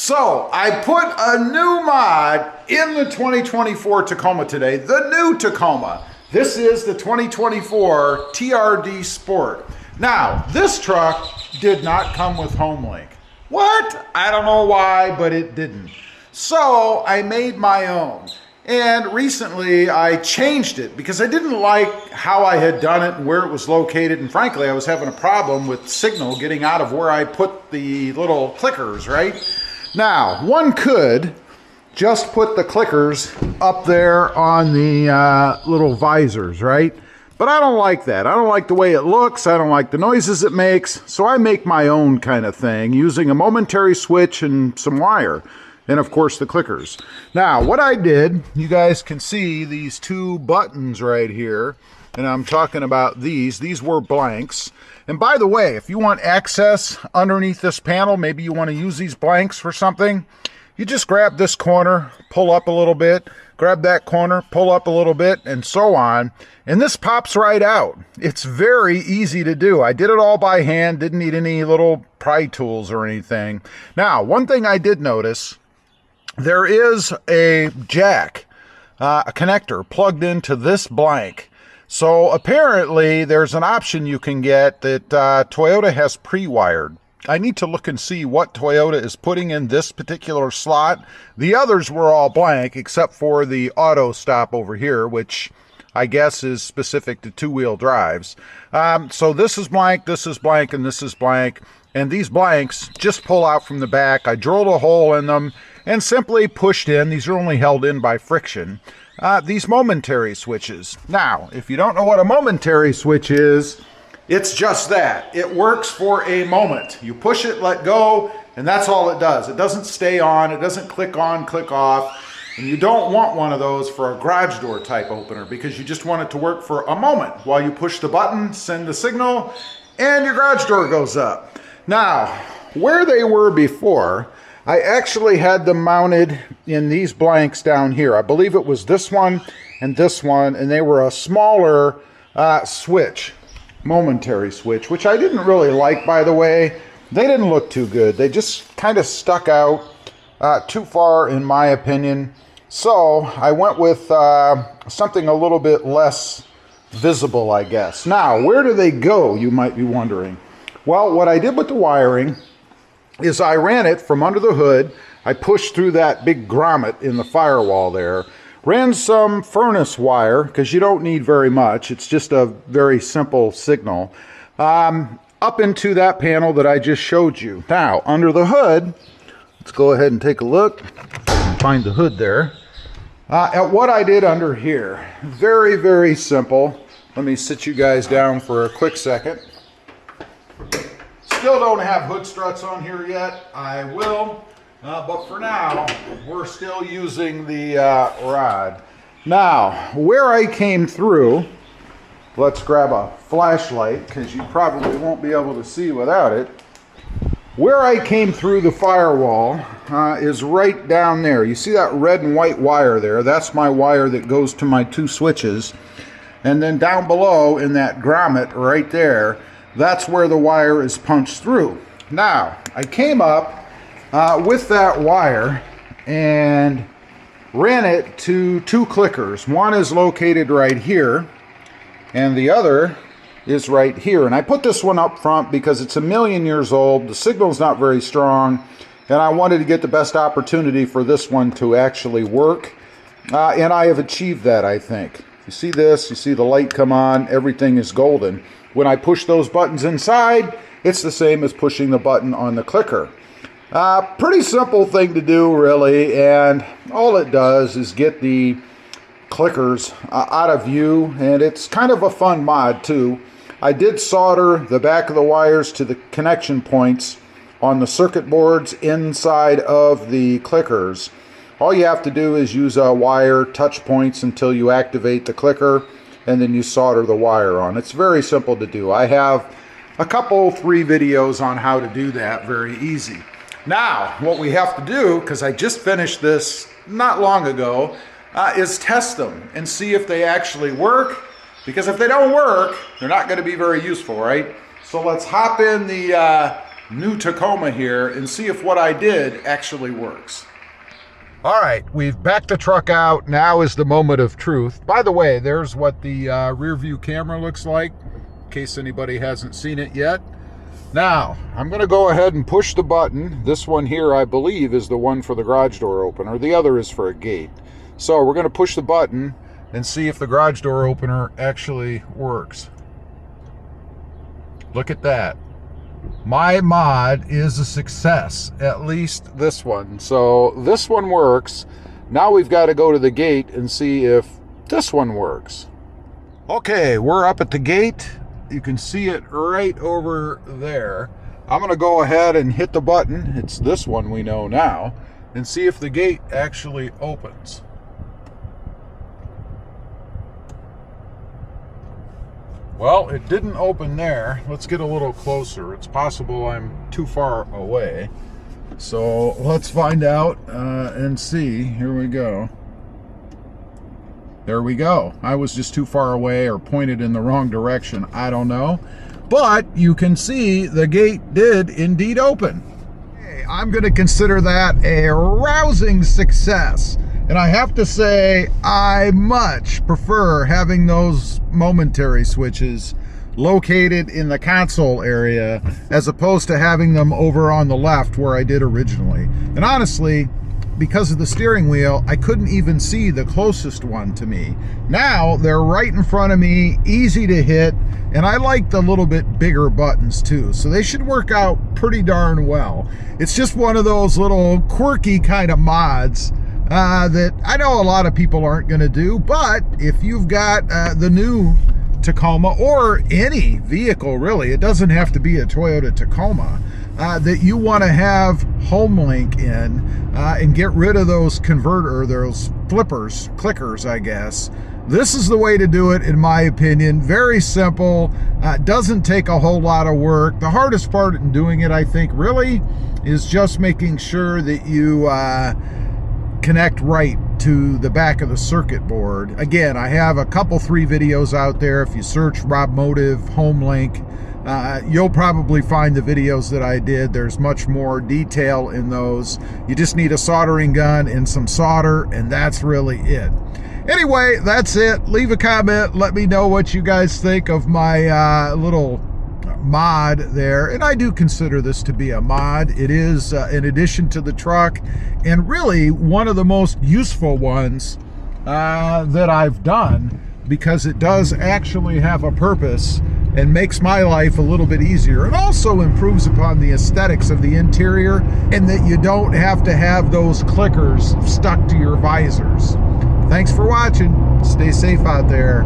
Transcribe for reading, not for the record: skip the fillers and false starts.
So I put a new mod in the 2024 Tacoma today, the new Tacoma. This is the 2024 TRD Sport. Now, this truck did not come with HomeLink. What? I don't know why, but it didn't. So I made my own. And recently I changed it because I didn't like how I had done it and where it was located. And frankly, I was having a problem with signal getting out of where I put the little clickers, right? Now, one could just put the clickers up there on the little visors, right? But I don't like that. I don't like the way it looks. I don't like the noises it makes. So I make my own kind of thing using a momentary switch and some wire. And of course the clickers. Now what I did, you guys can see these two buttons right here. And I'm talking about these were blanks. And by the way, if you want access underneath this panel, maybe you want to use these blanks for something, you just grab this corner, pull up a little bit, grab that corner, pull up a little bit, and so on. And this pops right out. It's very easy to do. I did it all by hand, didn't need any little pry tools or anything. Now, one thing I did notice, there is a jack, a connector plugged into this blank. So apparently there's an option you can get that Toyota has pre-wired. I need to look and see what Toyota is putting in this particular slot. The others were all blank except for the auto stop over here, which I guess is specific to two-wheel drives. So this is blank, and this is blank. And these blanks just pull out from the back. I drilled a hole in them and simply pushed in. These are only held in by friction. These momentary switches. Now, if you don't know what a momentary switch is, it's just that. It works for a moment. You push it, let go, and that's all it does. It doesn't stay on. It doesn't click on, click off. And you don't want one of those for a garage door type opener because you just want it to work for a moment while you push the button, send the signal, and your garage door goes up. Now, where they were before, I actually had them mounted in these blanks down here. I believe it was this one, and they were a smaller switch, momentary switch, which I didn't really like, by the way. They didn't look too good. They just kind of stuck out too far, in my opinion. So I went with something a little bit less visible, I guess. Now, where do they go, you might be wondering? Well, what I did with the wiring is I ran it from under the hood. I pushed through that big grommet in the firewall there. Ran some furnace wire, because you don't need very much. It's just a very simple signal. Up into that panel that I just showed you. Now, under the hood, let's go ahead and take a look. Find the hood there. At what I did under here. Very, very simple. Let me sit you guys down for a quick second. Still don't have hood struts on here yet. I will, but for now, we're still using the rod. Now, where I came through, let's grab a flashlight because you probably won't be able to see without it. Where I came through the firewall is right down there. You see that red and white wire there? That's my wire that goes to my two switches. And then down below in that grommet right there, that's where the wire is punched through. Now, I came up with that wire and ran it to two clickers. One is located right here, and the other is right here. And I put this one up front because it's 1,000,000 years old. The signal's not very strong, and I wanted to get the best opportunity for this one to actually work. And I have achieved that, I think. You see this, you see the light come on, everything is golden. When I push those buttons inside, it's the same as pushing the button on the clicker. Pretty simple thing to do, really, and all it does is get the clickers out of view, and it's kind of a fun mod, too. I did solder the back of the wires to the connection points on the circuit boards inside of the clickers. All you have to do is use a wire touch points until you activate the clicker, and then you solder the wire on. It's very simple to do. I have a couple, 3 videos on how to do that, very easy. Now, what we have to do, because I just finished this not long ago, is test them and see if they actually work, because if they don't work, they're not going to be very useful, right? So let's hop in the new Tacoma here and see if what I did actually works. All right, we've backed the truck out. Now is the moment of truth. By the way, there's what the rear view camera looks like, in case anybody hasn't seen it yet. Now, I'm going to go ahead and push the button. This one here, I believe, is the one for the garage door opener. The other is for a gate. So we're going to push the button and see if the garage door opener actually works. Look at that. My mod is a success, at least this one. So this one works. Now we've got to go to the gate and see if this one works. Okay, we're up at the gate. You can see it right over there. I'm going to go ahead and hit the button. It's this one we know now. And see if the gate actually opens. Well, it didn't open there. Let's get a little closer. It's possible I'm too far away. So let's find out and see. Here we go. There we go. I was just too far away or pointed in the wrong direction. I don't know. But you can see the gate did indeed open. Okay, I'm going to consider that a rousing success. And I have to say, I much prefer having those momentary switches located in the console area as opposed to having them over on the left where I did originally. And honestly, because of the steering wheel, I couldn't even see the closest one to me. Now they're right in front of me, easy to hit, and I like the little bit bigger buttons too. So they should work out pretty darn well. It's just one of those little quirky kind of mods that I know a lot of people aren't going to do, but if you've got the new Tacoma or any vehicle really, it doesn't have to be a Toyota Tacoma, that you want to have HomeLink in and get rid of those those clickers, I guess. This is the way to do it, in my opinion. Very simple, doesn't take a whole lot of work. The hardest part in doing it, I think, really, is just making sure that you connect right to the back of the circuit board. Again, I have a couple 3 videos out there. If you search RobMotive HomeLink, you'll probably find the videos that I did. There's much more detail in those. You just need a soldering gun and some solder, and that's really it. Anyway, that's it. Leave a comment. Let me know what you guys think of my little mod there. And I do consider this to be a mod. It is in addition to the truck, and really one of the most useful ones that I've done, because it does actually have a purpose and makes my life a little bit easier. It also improves upon the aesthetics of the interior, and that you don't have to have those clickers stuck to your visors. Thanks for watching. Stay safe out there.